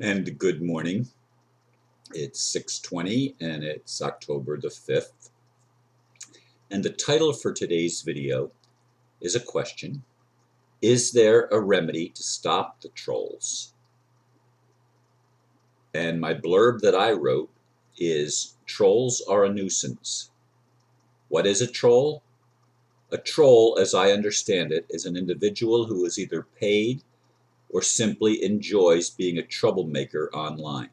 And good morning. It's 6:20 and it's October the 5th. And the title for today's video is a question. Is there a remedy to stop the trolls? And my blurb that I wrote is trolls are a nuisance. What is a troll? A troll, as I understand it, is an individual who is either paid or simply enjoys being a troublemaker online.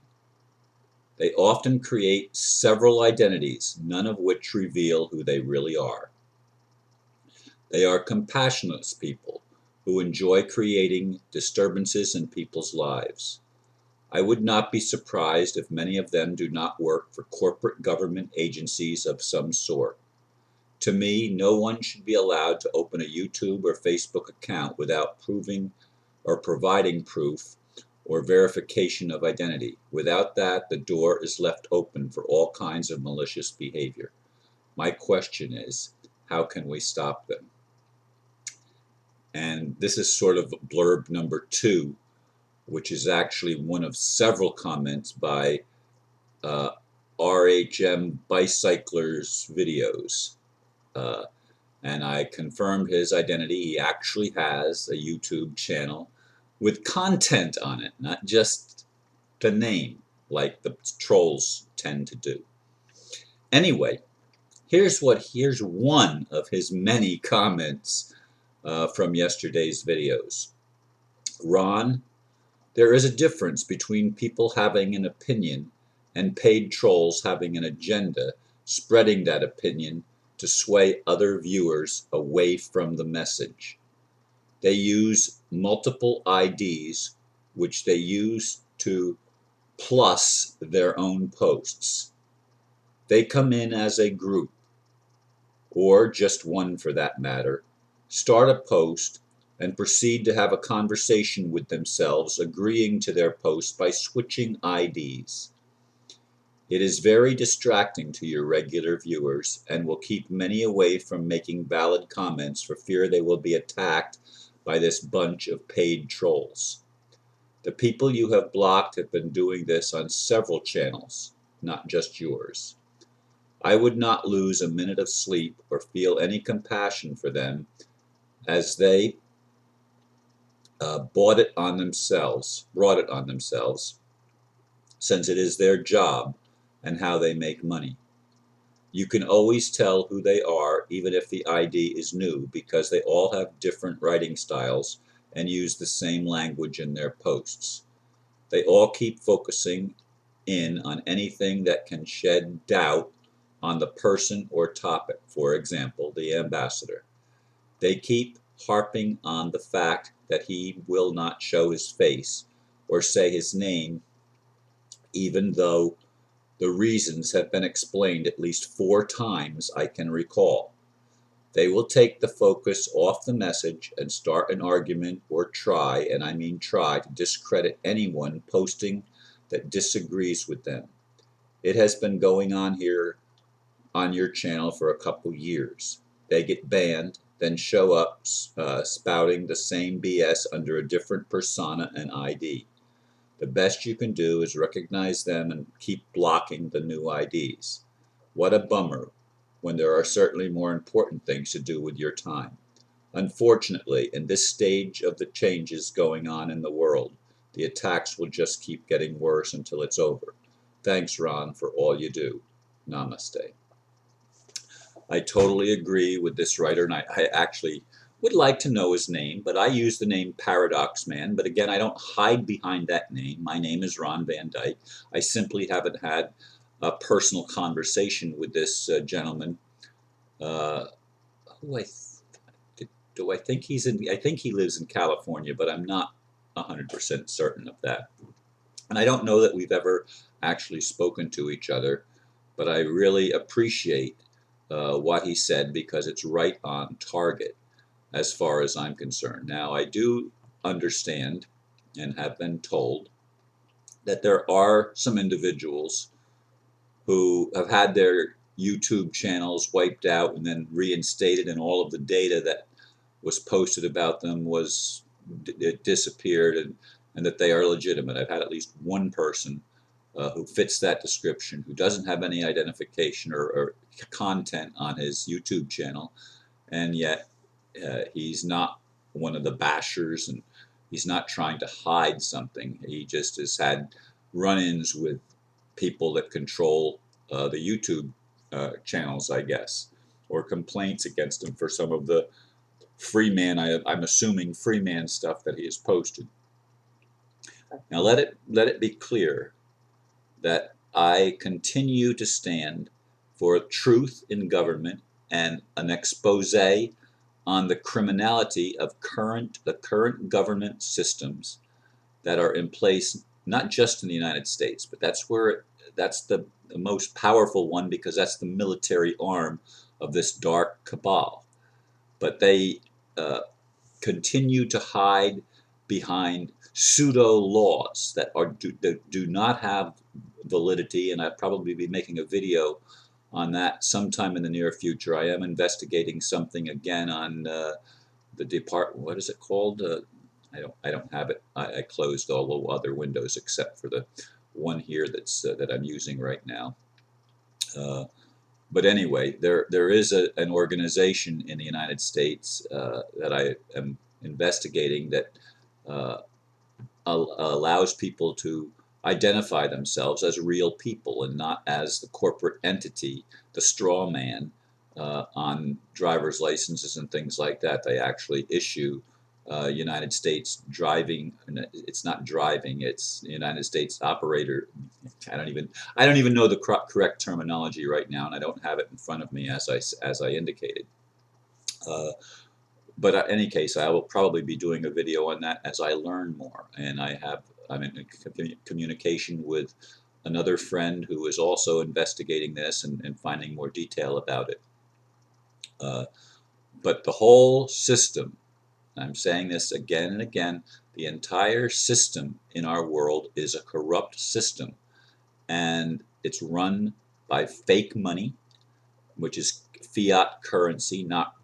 They often create several identities, none of which reveal who they really are. They are compassionless people who enjoy creating disturbances in people's lives. I would not be surprised if many of them do not work for corporate government agencies of some sort. To me, no one should be allowed to open a YouTube or Facebook account without proving or providing proof or verification of identity. Without that, the door is left open for all kinds of malicious behavior. My question is, how can we stop them? And this is sort of blurb number 2, which is actually one of several comments by RHM Bicycler's videos. And I confirmed his identity. He actually has a YouTube channel with content on it, not just the name like the trolls tend to do. Anyway, here's one of his many comments from yesterday's videos. Ron, there is a difference between people having an opinion and paid trolls having an agenda, spreading that opinion to sway other viewers away from the message. They use multiple IDs, which they use to plus their own posts. They come in as a group, or just one for that matter, start a post, and proceed to have a conversation with themselves, agreeing to their post by switching IDs. It is very distracting to your regular viewers and will keep many away from making valid comments for fear they will be attacked by this bunch of paid trolls. The people you have blocked have been doing this on several channels, not just yours. I would not lose a minute of sleep or feel any compassion for them, as they brought it on themselves, since it is their job and how they make money. You can always tell who they are, even if the ID is new, because they all have different writing styles and use the same language in their posts. They all keep focusing in on anything that can shed doubt on the person or topic, for example, the ambassador. They keep harping on the fact that he will not show his face or say his name, even though the reasons have been explained at least 4 times I can recall. They will take the focus off the message and start an argument or try, and I mean try, to discredit anyone posting that disagrees with them. It has been going on here on your channel for a couple years. They get banned, then show up spouting the same BS under a different persona and ID. The best you can do is recognize them and keep blocking the new IDs. What a bummer, when there are certainly more important things to do with your time. Unfortunately, in this stage of the changes going on in the world, the attacks will just keep getting worse until it's over. Thanks, Ron, for all you do. Namaste. I totally agree with this writer, and I actually would like to know his name, but I use the name Paradox Man. But again, I don't hide behind that name. My name is Ron Van Dyke. I simply haven't had a personal conversation with this gentleman. Who do I think he's in? I think he lives in California, but I'm not 100% certain of that. And I don't know that we've ever actually spoken to each other, but I really appreciate what he said, because it's right on target as far as I'm concerned. Now, I do understand and have been told that there are some individuals who have had their YouTube channels wiped out and then reinstated, and all of the data that was posted about them was it disappeared, and that they are legitimate. I've had at least one person who fits that description, who doesn't have any identification or content on his YouTube channel, and yet he's not one of the bashers, and he's not trying to hide something. He just has had run-ins with people that control the YouTube channels, I guess, or complaints against him for some of the I'm assuming Freeman stuff that he has posted. Now let it be clear that I continue to stand for truth in government and an expose on the criminality of the current government systems that are in place, not just in the United States, but that's the most powerful one, because that's the military arm of this dark cabal. But they continue to hide behind pseudo laws that do not have validity, and I'll probably be making a video on that sometime in the near future. I am investigating something again on the department. What is it called? I don't have it. I closed all the other windows except for the one here that I'm using right now. But anyway, there is an organization in the United States that I am investigating that allows people to identify themselves as real people and not as the corporate entity, the straw man on driver's licenses and things like that. They actually issue United States driving. It's not driving. It's United States operator. I don't even know the correct terminology right now, and I don't have it in front of me as I indicated. But in any case, I will probably be doing a video on that as I learn more. And I'm in communication with another friend who is also investigating this and finding more detail about it. But the whole system, I'm saying this again and again, the entire system in our world is a corrupt system. And it's run by fake money, which is fiat currency, not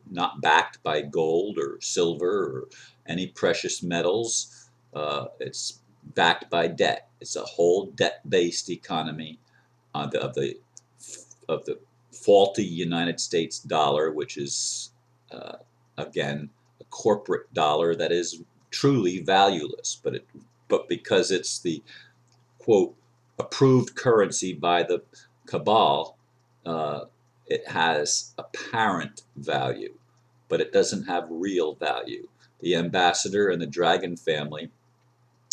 backed by gold or silver or any precious metals. It's backed by debt. It's a whole debt-based economy of the faulty United States dollar, which is again a corporate dollar that is truly valueless, but because it's the quote approved currency by the cabal, it has apparent value, but it doesn't have real value. The ambassador and the Dragon family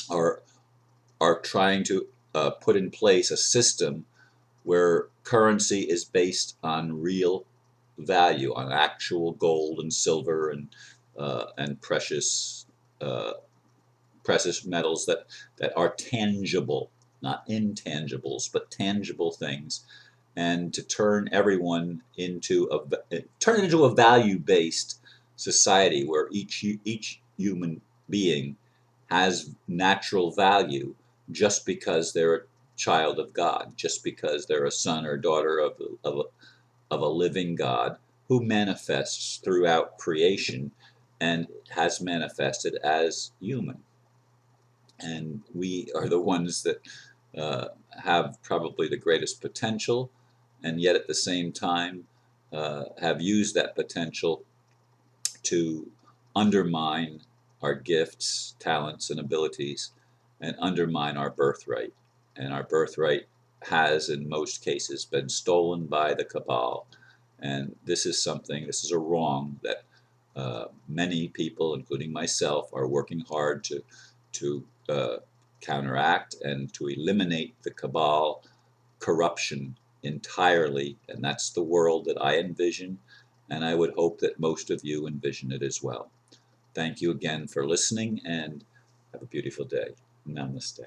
are trying to put in place a system where currency is based on real value, on actual gold and silver and precious metals that are tangible, not intangibles, but tangible things, and to turn everyone into a value-based society where each human being has natural value just because they're a child of God, just because they're a son or daughter of a living God who manifests throughout creation and has manifested as human. And we are the ones that have probably the greatest potential, and yet at the same time have used that potential to undermine our gifts, talents, and abilities, and undermine our birthright. And our birthright has, in most cases, been stolen by the cabal. And this is a wrong that many people, including myself, are working hard to counteract and to eliminate the cabal corruption entirely. And that's the world that I envision, and I would hope that most of you envision it as well. Thank you again for listening, and have a beautiful day. Namaste.